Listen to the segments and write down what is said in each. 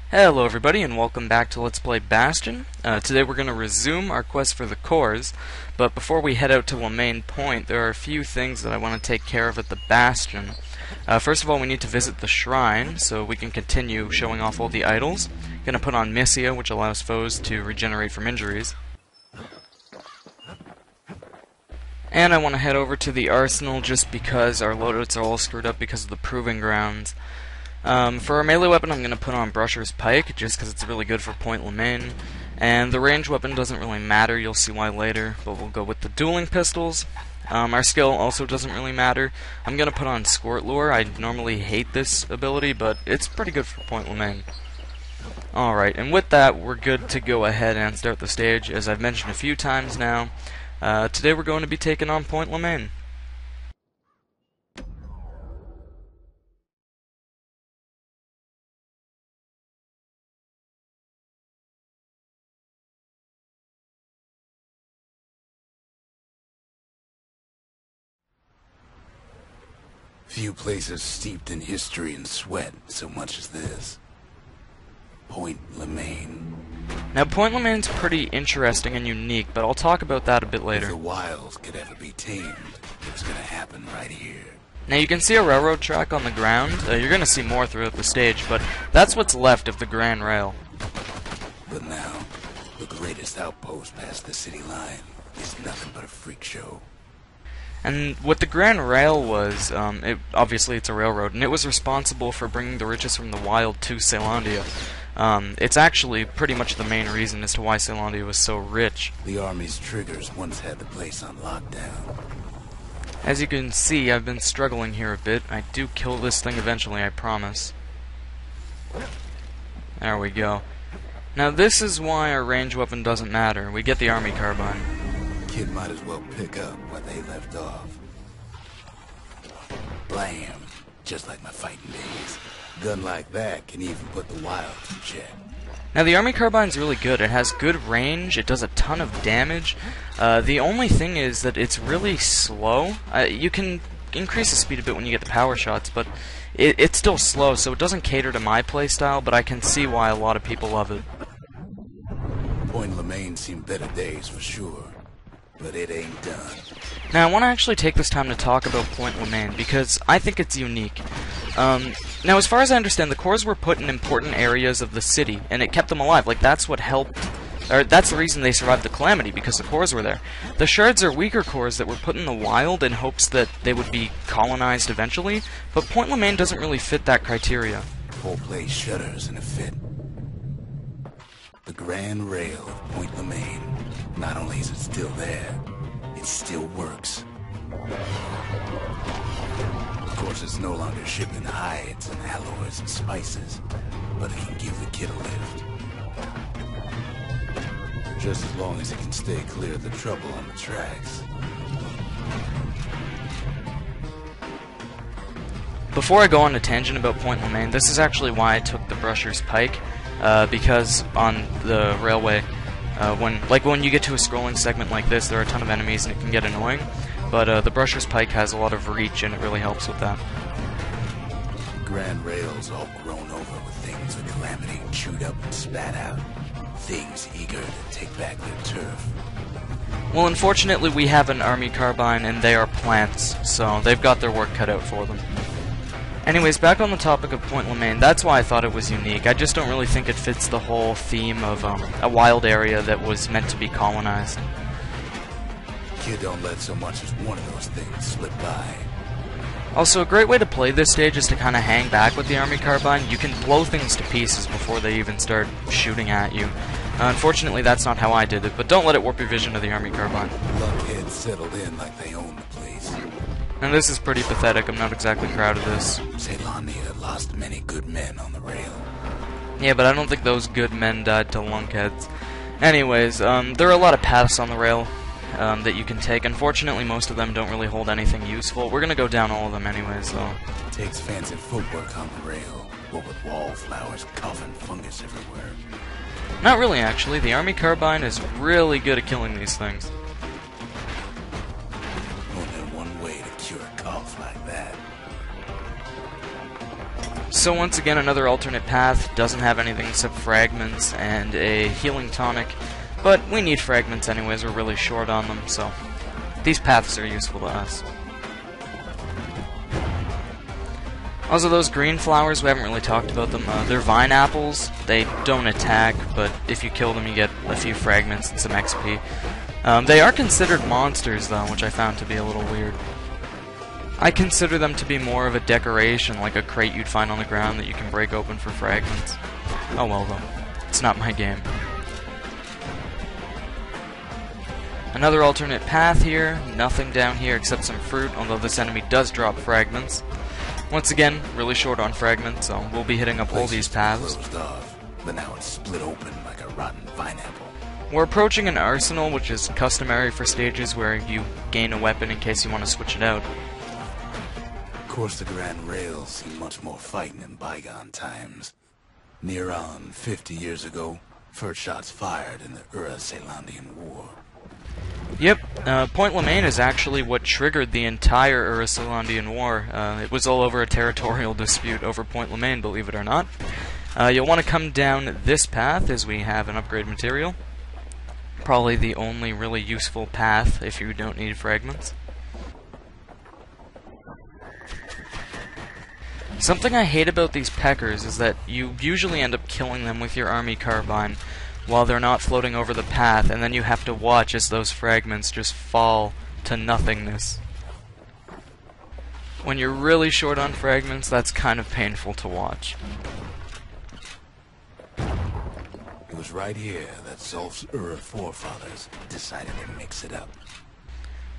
Hello everybody and welcome back to Let's Play Bastion. Today we're going to resume our quest for the cores, but before we head out to Lemaign Point there are a few things that I want to take care of at the Bastion. First of all, we need to visit the shrine so we can continue showing off all the idols. Going to put on Missia, which allows foes to regenerate from injuries. And I want to head over to the arsenal just because our loadouts are all screwed up because of the proving grounds. For our melee weapon, I'm going to put on Brusher's Pike, just because it's really good for Point Lemaign. And the range weapon doesn't really matter, you'll see why later, but we'll go with the dueling pistols. Our skill also doesn't really matter. I'm going to put on Squirt Lure. I normally hate this ability, but it's pretty good for Point Lemaign. Alright, and with that, we're good to go ahead and start the stage. As I've mentioned a few times now, today we're going to be taking on Point Lemaign. Few places steeped in history and sweat so much as this. Point Lemaign. Now, Point Lemaign's pretty interesting and unique, but I'll talk about that a bit later. If the wilds could ever be tamed, it was gonna happen right here. Now, you can see a railroad track on the ground. You're going to see more throughout the stage, but that's what's left of the Grand Rail. But now, the greatest outpost past the city line is nothing but a freak show. And what the Grand Rail was, obviously it's a railroad, and it was responsible for bringing the riches from the wild to Caelondia. It's actually pretty much the main reason as to why Caelondia was so rich. The army's triggers once had the place on lockdown. As you can see, I've been struggling here a bit. I do kill this thing eventually, I promise. There we go. Now this is why our range weapon doesn't matter. We get the army carbine. Kid might as well pick up where they left off. Blam! Just like my fighting days. Gun like that can even put the wilds in check. Now the army carbine's really good. It has good range, it does a ton of damage. The only thing is that it's really slow. You can increase the speed a bit when you get the power shots, but it's still slow, so it doesn't cater to my playstyle, but I can see why a lot of people love it. Point Lemaign seen better days for sure. But it ain't done. Now I want to actually take this time to talk about Point Lemaign because I think it's unique. Now as far as I understand, the cores were put in important areas of the city and it kept them alive. Like that's what helped, or that's the reason they survived the calamity, because the cores were there. The shards are weaker cores that were put in the wild in hopes that they would be colonized eventually, but Point Lemaign doesn't really fit that criteria. Whole place shudders in a fit. The Grand Rail of Point Lemaign. Not only is it still there, it still works. Of course, it's no longer shipping hides and alloys and spices, but it can give the kid a lift. Just as long as it can stay clear of the trouble on the tracks. Before I go on a tangent about Point Lemaign, this is actually why I took the Brusher's Pike, because on the railway, when you get to a scrolling segment like this, there are a ton of enemies and it can get annoying, but the Brusher's Pike has a lot of reach and it really helps with that. Grand Rail's all grown over with things the calamity chewed up and spat out. Things eager to take back their turf. Well, unfortunately we have an army carbine and they are plants, so they've got their work cut out for them. Anyways, back on the topic of Point Lemaign, that's why I thought it was unique. I just don't really think it fits the whole theme of a wild area that was meant to be colonized. Kid don't let so much as one of those things slip by. Also, a great way to play this stage is to kind of hang back with the army carbine. You can blow things to pieces before they even start shooting at you. Unfortunately, that's not how I did it, but don't let it warp your vision of the army carbine. Luckheads settled in like they own the place. And this is pretty pathetic. I'm not exactly proud of this. Caelondia lost many good men on the rail. Yeah, but I don't think those good men died to lunkheads. Anyways, there are a lot of paths on the rail that you can take. Unfortunately, most of them don't really hold anything useful. We're gonna go down all of them anyways, though. Takes fancy footwork on the rail, but with wallflowers, coughing fungus everywhere. Not really, actually. The army carbine is really good at killing these things. Only one way to cure a cough like that. So once again, another alternate path. Doesn't have anything except fragments and a healing tonic. But we need fragments anyways, we're really short on them, so these paths are useful to us. Also, those green flowers, we haven't really talked about them. They're vine apples. They don't attack, but if you kill them you get a few fragments and some XP. They are considered monsters, though, which I found to be a little weird. I consider them to be more of a decoration, like a crate you'd find on the ground that you can break open for fragments. Oh well, though. It's not my game. Another alternate path here. Nothing down here except some fruit, although this enemy does drop fragments. Once again, really short on fragments, so we'll be hitting up all these paths. Closed off, but now it's split open like a rotten pineapple. We're approaching an arsenal, which is customary for stages where you gain a weapon in case you want to switch it out. Of course, the Grand Rails seen much more fighting in bygone times. Near on 50 years ago, first shots fired in the Ura-Celandian War. Yep, Point Lemaign is actually what triggered the entire Ura-Celandian War. It was all over a territorial dispute over Point Lemaign, believe it or not. You'll want to come down this path as we have an upgrade material. Probably the only really useful path if you don't need fragments. Something I hate about these peckers is that you usually end up killing them with your army carbine while they're not floating over the path, and then you have to watch as those fragments just fall to nothingness. When you're really short on fragments, that's kind of painful to watch. It was right here that Zulf's Ura forefathers decided to mix it up.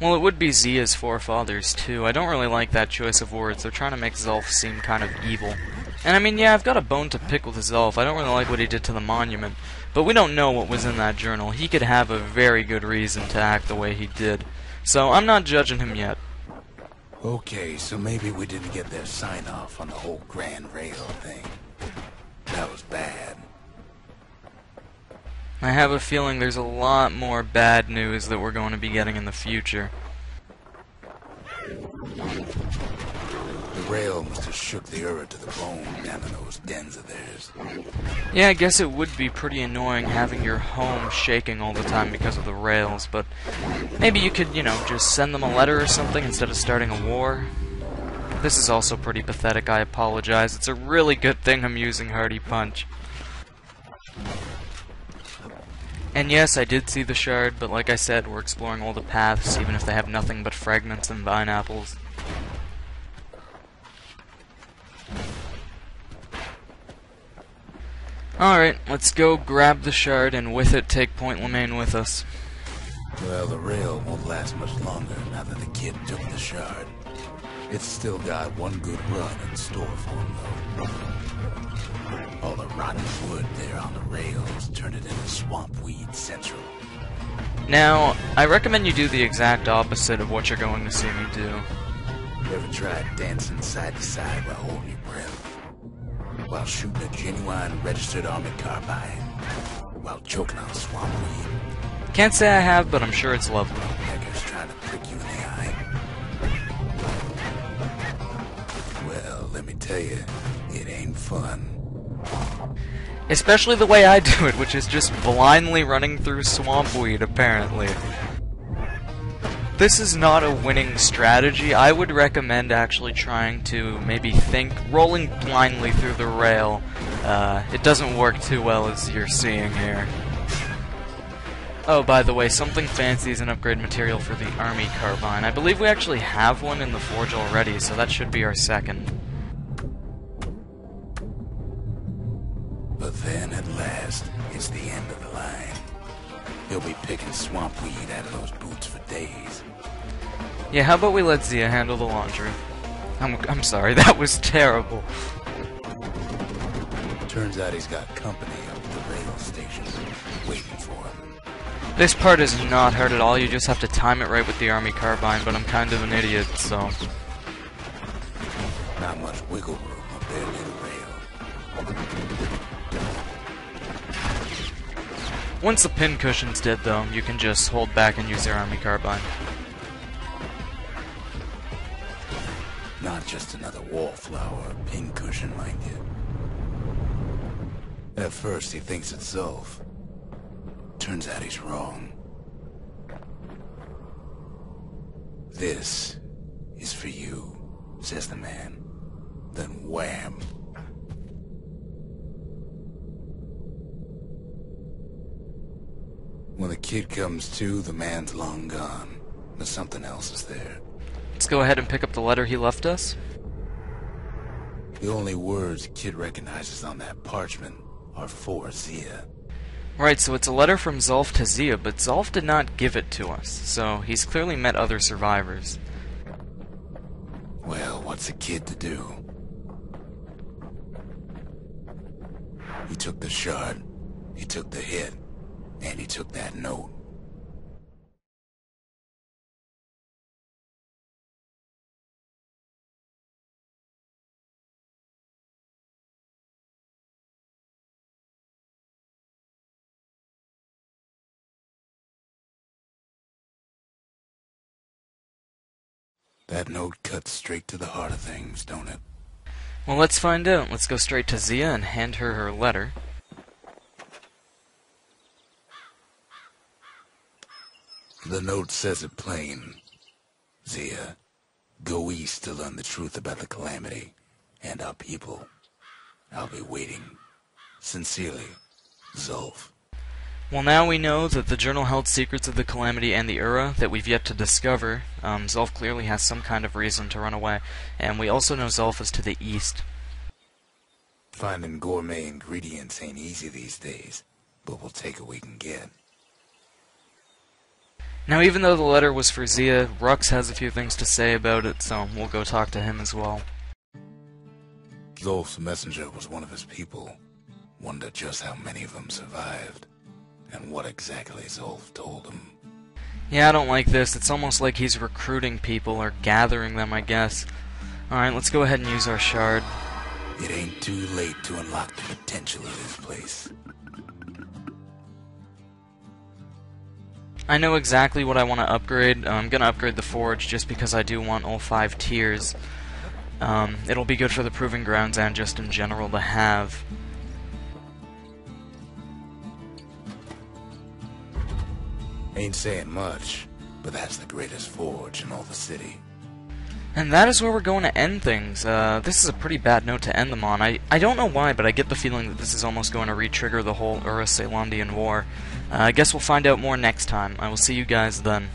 Well, it would be Zia's forefathers, too. I don't really like that choice of words. They're trying to make Zulf seem kind of evil. And I mean, yeah, I've got a bone to pick with Zulf. I don't really like what he did to the monument. But we don't know what was in that journal. He could have a very good reason to act the way he did. So I'm not judging him yet. Okay, so maybe we didn't get their sign-off on the whole Grand Rail thing. That was bad. I have a feeling there's a lot more bad news that we're going to be getting in the future. The rail must have shook the Ura to the bone down in those dens of theirs. Yeah, I guess it would be pretty annoying having your home shaking all the time because of the rails, but maybe you could, you know, just send them a letter or something instead of starting a war. This is also pretty pathetic, I apologize. It's a really good thing I'm using Hardy Punch. And yes, I did see the shard, but like I said, we're exploring all the paths, even if they have nothing but fragments and vine apples. Alright, let's go grab the shard and with it take Point Lemaign with us. Well, the rail won't last much longer now that the kid took the shard. It's still got one good run in store for him, though. All the rotten wood there on the rails turned it into swamp weed central. Now, I recommend you do the exact opposite of what you're going to see me do. Ever tried dancing side to side while holding your breath? While shooting a genuine registered army carbine? While choking on swamp weed? Can't say I have, but I'm sure it's lovely. Peckers trying to prick you in the eye. Well, let me tell you, it ain't fun. Especially the way I do it, which is just blindly running through swamp weed, apparently. This is not a winning strategy. I would recommend actually trying to maybe rolling blindly through the rail. It doesn't work too well as you're seeing here. Oh, by the way, something fancy is an upgrade material for the army carbine. I believe we actually have one in the forge already, so that should be our second. But then, at last, it's the end of the line. He'll be picking swamp weed out of those boots for days. Yeah, how about we let Zia handle the laundry? I'm sorry, that was terrible. Turns out he's got company up at the rail station, waiting for him. This part is not hard at all, you just have to time it right with the army carbine, but I'm kind of an idiot, so... Not much wiggle room up there near the rail. Once the pin cushion's dead, though, you can just hold back and use their army carbine. Not just another wallflower, pincushion, mind you. At first he thinks it's Zulf. Turns out he's wrong. "This is for you," says the man. Then wham! When the kid comes to, the man's long gone. But something else is there. Let's go ahead and pick up the letter he left us. The only words Kid recognizes on that parchment are for Zia. Right, so it's a letter from Zulf to Zia, but Zulf did not give it to us, so he's clearly met other survivors. Well, what's a kid to do? He took the shard, he took the hit, and he took that note. That note cuts straight to the heart of things, don't it? Well, let's find out. Let's go straight to Zia and hand her her letter. The note says it plain. Zia, go east to learn the truth about the calamity and our people. I'll be waiting. Sincerely, Zulf. Well, now we know that the journal held secrets of the Calamity and the Ura that we've yet to discover. Zulf clearly has some kind of reason to run away, and we also know Zulf is to the east. Finding gourmet ingredients ain't easy these days, but we'll take what we can get. Now, even though the letter was for Zia, Rux has a few things to say about it, so we'll go talk to him as well. Zulf's messenger was one of his people. Wonder just how many of them survived. And what exactly Zulf told him. Yeah, I don't like this. It's almost like he's recruiting people, or gathering them, I guess. Alright, let's go ahead and use our shard. It ain't too late to unlock the potential of this place. I know exactly what I want to upgrade. I'm going to upgrade the forge just because I do want all 5 tiers. It'll be good for the Proving Grounds and just in general to have. Ain't saying much, but that's the greatest forge in all the city. And that is where we're going to end things. This is a pretty bad note to end them on. I don't know why, but I get the feeling that this is almost going to re-trigger the whole Ura-Ceylondian War. I guess we'll find out more next time. I will see you guys then.